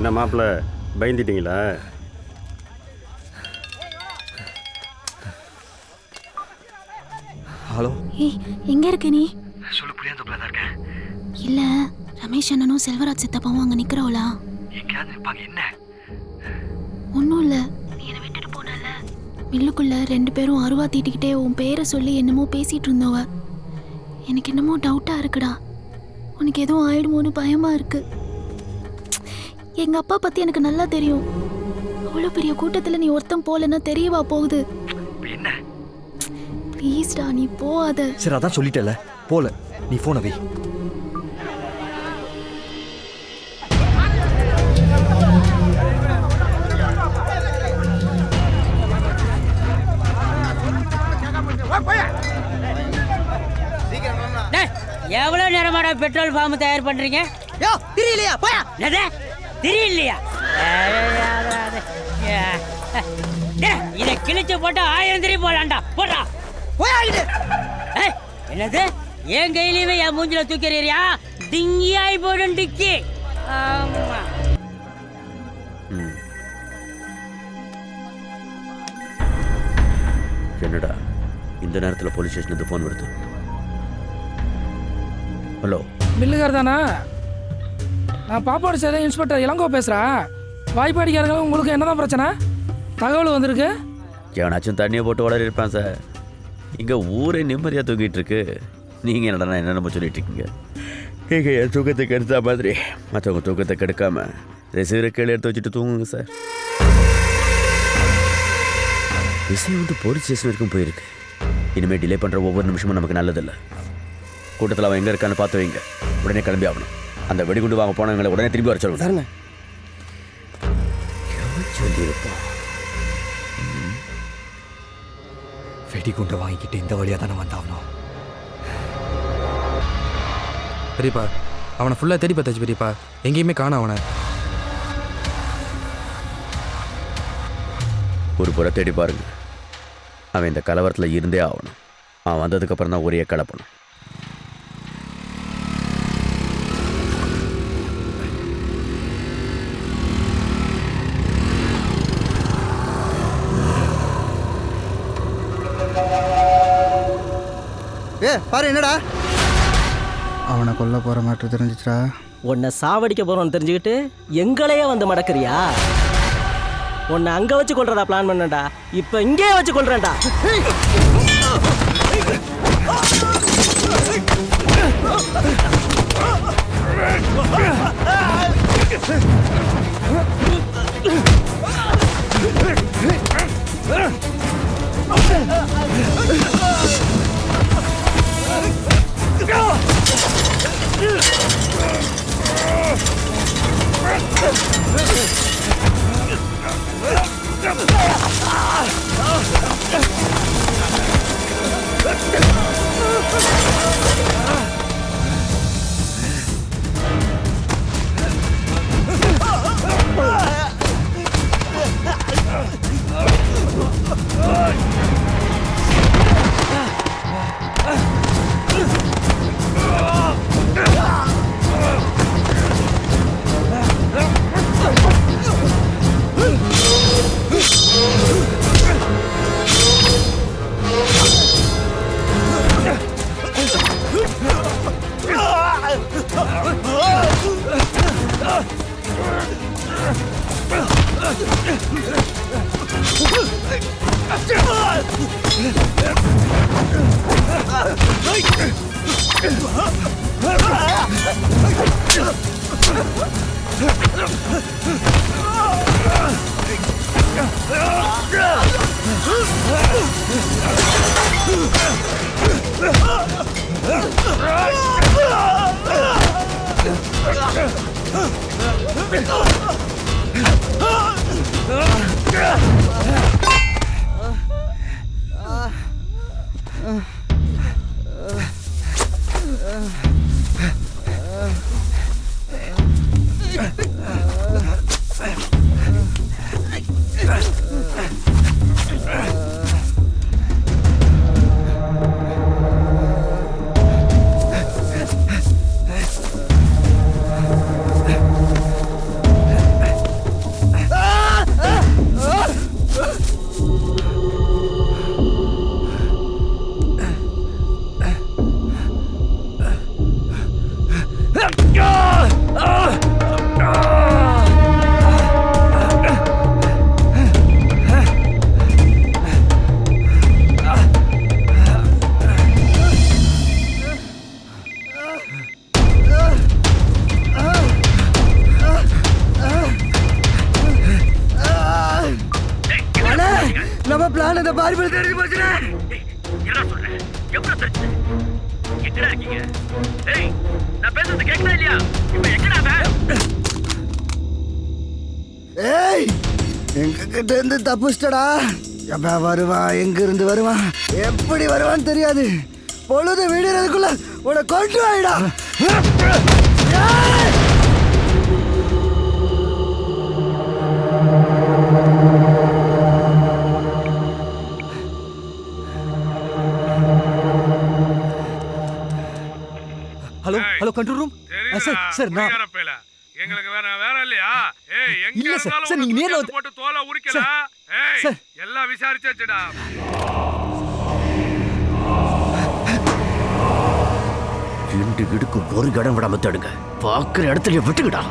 என்ன மாப்பிள்ள பயந்துட்டீங்களா? ஹலோ. ஏய், எங்க இருக்க நீ? சொல்லு, புளியாந்தோப்புல தான் இருக்கேன். இல்ல, ரமேஷ் அண்ணனும் செல்வராஜ் சித்தப்பாவும் அங்க நிக்கிறோளா? எங்கேயாவது நிப்பாங்க. என்ன? ஒன்றும் இல்லை, நீ என்னை விட்டுட்டு போனல, மில்லுக்குள்ள 2 பேரும் அருவா தீட்டிக்கிட்டே உன் பேரை சொல்லி என்னமோ பேசிட்டு இருந்தவ. எனக்கு என்னமோ டவுட்டா இருக்குடா. உனக்கு எதுவும் ஆயிடுமோன்னு பயமா இருக்கு. எங்க அப்பா பத்தி எனக்கு நல்லா தெரியும். அவ்வளோ பெரிய கூட்டத்துல நீ ஒருத்தன் போலன்னா தெரியவா போகுது? என்ன? ப்ளீஸ்டா, நீ போகாத. சரி, அதான் சொல்லிட்டல, போல. நீ போன வை. எவ்வளவு நேரமாடா பெட்ரோல் பாம்பு தயார் பண்றீங்க? தெரியலையா? போயா. தெரியலையா? இதை கிழிச்சு போட்டு 1000 திரி போலாண்டா. போடா போயா. என்னது? என் கையிலுமே என் மூஞ்சில தூக்கிறீரியா? டிங்கியாய் போடும் டிக்கி. ஆமா. என்னடா இந்த நேரத்தில் போலீஸ் ஸ்டேஷனுக்கு ஃபோன் வருது? ஹலோ, மில்லுகார் தானா? நான் பாப்பாடு சேர இன்ஸ்பெக்டர் இளங்கோ பேசுகிறேன். வாய்ப்பாடிக்காரங்களும் உங்களுக்கு என்னதான் பிரச்சனை? தகவல் வந்திருக்கு. எவனாச்சும் தண்ணியை போட்டு வளர இருப்பான் சார். இங்கே ஊரே நிம்மதியாக தூங்கிட்டு இருக்கு. நீங்கள் என்னடா என்னென்ன சொல்லிட்டு இருக்கீங்க? இங்கே என் தூக்கத்தை கெடுத்தா மாதிரி மற்றவங்க தூக்கத்தை கெடுக்காம ரிசீவரை கீழே எடுத்து வச்சுட்டு தூங்குங்க சார். விஷயம் வந்து போலீஸ் ஸ்டேஷன் வரைக்கும் போயிருக்கு. இனிமேல் டிலே பண்ணுற ஒவ்வொரு நிமிஷமும் நமக்கு நல்லதில்லை. கூட்டத்தில் அவன் எங்கே இருக்கான்னு பார்த்து வைங்க. உடனே கிளம்பி ஆகணும். அந்த வெடிகுண்டு வாங்க போனவங்களை உடனே திரும்பி வர சொல்லுங்க. சொல்லியிருப்போம். வெடிகுண்டை வாங்கிக்கிட்டு இந்த வழியாக தானே வந்தாகணும். பெரியப்பா, அவனை ஃபுல்லாக தேடி பார்த்தாச்சு பெரியப்பா. எங்கேயுமே காணோம் அவனை. ஒரு புற தேடி பாருங்க. அவன் இந்த கலவரத்தில் இருந்தே ஆகணும். அவன் வந்ததுக்கப்புறம் தான் ஒரே கலப்பணும். பாரு, என்னடா அவனை கொல்ல போற மாட்டு தெரிஞ்சிச்சா? உன்னை சாவடிக்க போறோம்னு தெரிஞ்சுக்கிட்டு எங்களையே வந்து மடக்குறியா? உன்னை அங்க வச்சு கொள்றதா பிளான் பண்ணடா. இப்ப இங்கே வச்சு கொள்றேன்டா. நம்ம பிளான் இந்த பார்பிள் தெரிஞ்சு போச்சுடா. என்ன சொல்ற? எவ்வளவு தெரிஞ்சு? எங்கடா இருக்கீங்க? ஏய், நான் பேசுறது கேக்குதா இல்லையா? இப்ப எங்கடா அவன்? ஏய், எங்க கிட்ட இருந்து தப்பிச்சிட்டடா. எப்ப வருவான், எங்க இருந்து வருவான், எப்படி வருவான்னு தெரியாது. பொழுது விடுறதுக்குள்ள உன்னை கொண்டு வாயிடா. Hello hello control room sir sir நான் எங்களுக்கு வேற இல்லையா? ஏய், எங்க இல்ல சார், இருந்தாலும் சார், நீங்க நேர்ல தூக்கி போட்டு தோலை உரிக்கல. ஏய், சார். எல்லாம் விசாரிச்சாச்சுடா. ரெண்டு இடுக்கு ஒரு இடம் விடாம தடுங்க. பாக்குற இடத்துல விட்டுக்கிடா.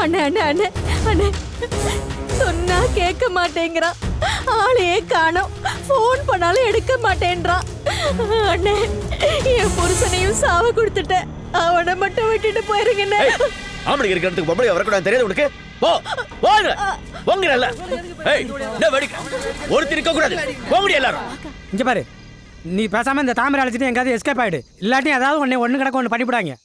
அண்ணே அண்ணே அண்ணே அண்ணே சொன்னா கேட்க மாட்டேங்கிறான். ஆளையே காணோம். ஃபோன் பண்ணாலும் எடுக்க மாட்டேன்றான். அண்ணே என் புருஷனையும் சாவ கொடுத்துட்டேன். அவனை மட்டும் விட்டுட்டு போயிருங்கண்ணே. ஆம்பளைக்கு இருக்கிற இடத்துக்கு பொம்பளை வரக்கூடாது தெரியாது உனக்கு? போ போங்க போங்கறல்ல. ஏய், என்ன வெடிக்க? ஒருத்தர் இருக்க கூடாது. போங்கடி எல்லாரும். இங்க பாரு, நீ பேசாம இந்த தாமரை அழைச்சிட்டு எங்காவது எஸ்கேப் ஆயிடு. இல்லாட்டி ஏதாவது ஒண்ணு கிடக்க ஒன்று பண்ணிவிடாங்க.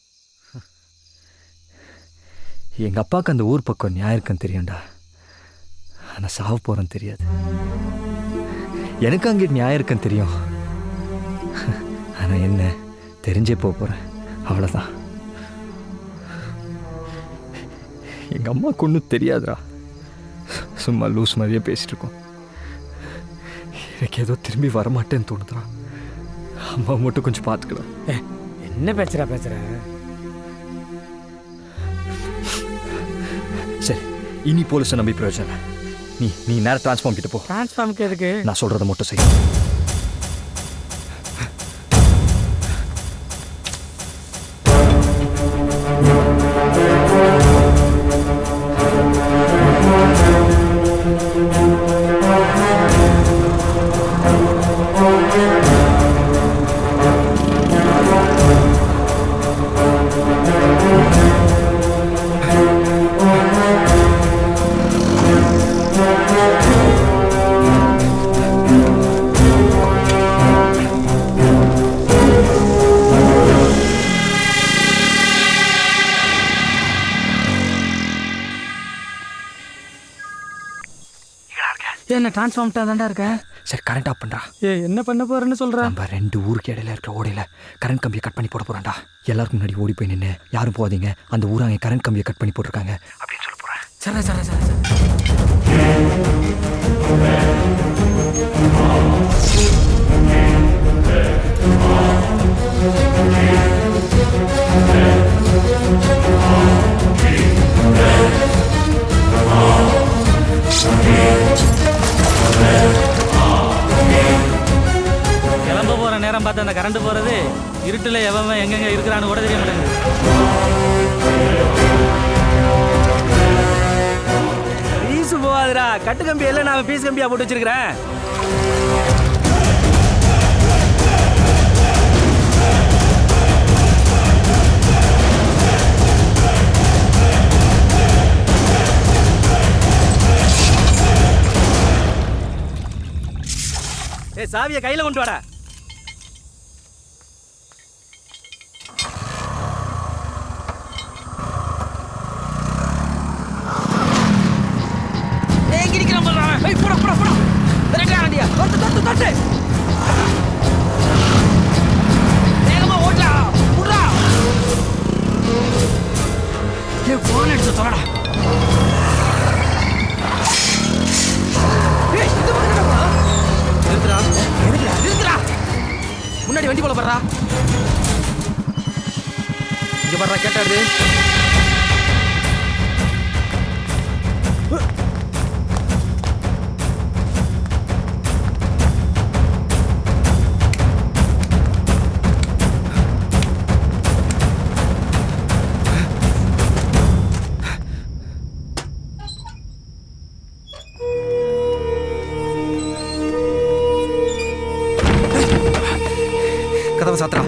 எங்கள் அப்பாவுக்கு அந்த ஊர் பக்கம் நியாயம் இருக்குன்னு தெரியும்டா. ஆனால் சாவ போகிறேன்னு தெரியாது. எனக்கு அங்கே நியாயம் இருக்குன்னு தெரியும். ஆனால் என்ன தெரிஞ்சே போகிறேன், அவ்வளோதான். எங்கள் அம்மாவுக்கு ஒன்றும் தெரியாதுடா. சும்மா லூஸ் மாதிரியே பேசிட்டு இருக்கோம். எனக்கு ஏதோ திரும்பி வரமாட்டேன்னு தோணுதுடா. அம்மா மட்டும் கொஞ்சம் பார்த்துக்கலாம். என்ன பேசுற? சரி, இனி போலீஸை நம்பி பிரயோஜனம் இல்லை. நீ நேரம் டிரான்ஸ்ஃபார்ம் கிட்ட போ. டிரான்ஸ்ஃபார்முக்கு எதுக்கு? நான் சொல்கிறத மட்டும் செய். என்ன டிரான்ஸ்ஃபார்ம்ட்டா தான்டா இருக்கேன். சரி, கரண்ட் ஆஃப் பண்ணுறா. என்ன பண்ண போறேன்னு சொல்ற? நம்ம ரெண்டு ஊருக்கு இடையில இருக்கிற ஓடையில் கரண்ட் கம்பியை கட் பண்ணி போட போகிறான்டா. எல்லாருக்கும் முன்னாடி ஓடி போய் நின்று யாரும் போகாதீங்க, அந்த ஊராங்க கரண்ட் கம்பியை கட் பண்ணி போட்டிருக்காங்க அப்படின்னு சொல்ல போகிறேன். கிளம்ப போகிற நேரம் பார்த்து அந்த கரண்ட் போகிறது, இருட்டில் எவன் எங்கெங்கே இருக்கிறான்னு கூட தெரிய மாட்டேங்குது. பீஸு போகாதுடா. கட்டு கம்பி எல்லாம் நான் பீஸ் கம்பியாக போட்டு வச்சிருக்கிறேன். சாவியை கையில் கொண்டு வாடா. முன்னாடி வண்டி போல படுறா. இங்கே பாடுறா கேட்டாரு. கதவை சாத்துறா.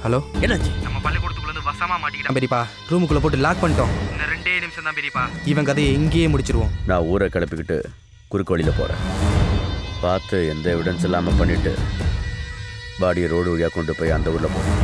ஹலோ, என்னாச்சு? நம்ம பள்ளிக்கூடத்துக்குள்ள வசமா மாட்டிக்கிட்டான் பெரியப்பா. ரூமுக்குள்ள போட்டு லாக் பண்ணிட்டோம். இன்னும் 2 நிமிஷம் தான் பெரியப்பா. இவன் கதையை எங்கேயே முடிச்சிருவோம். நான் ஊரை கிளப்பிக்கிட்டு குறுக்கு வழியில் போகிறேன். பார்த்து எந்த எவிடன்ஸ் இல்லாமல் பண்ணிவிட்டு பாடியை ரோடு வழியாக கொண்டு போய் அந்த ஊரில் போகிறேன்.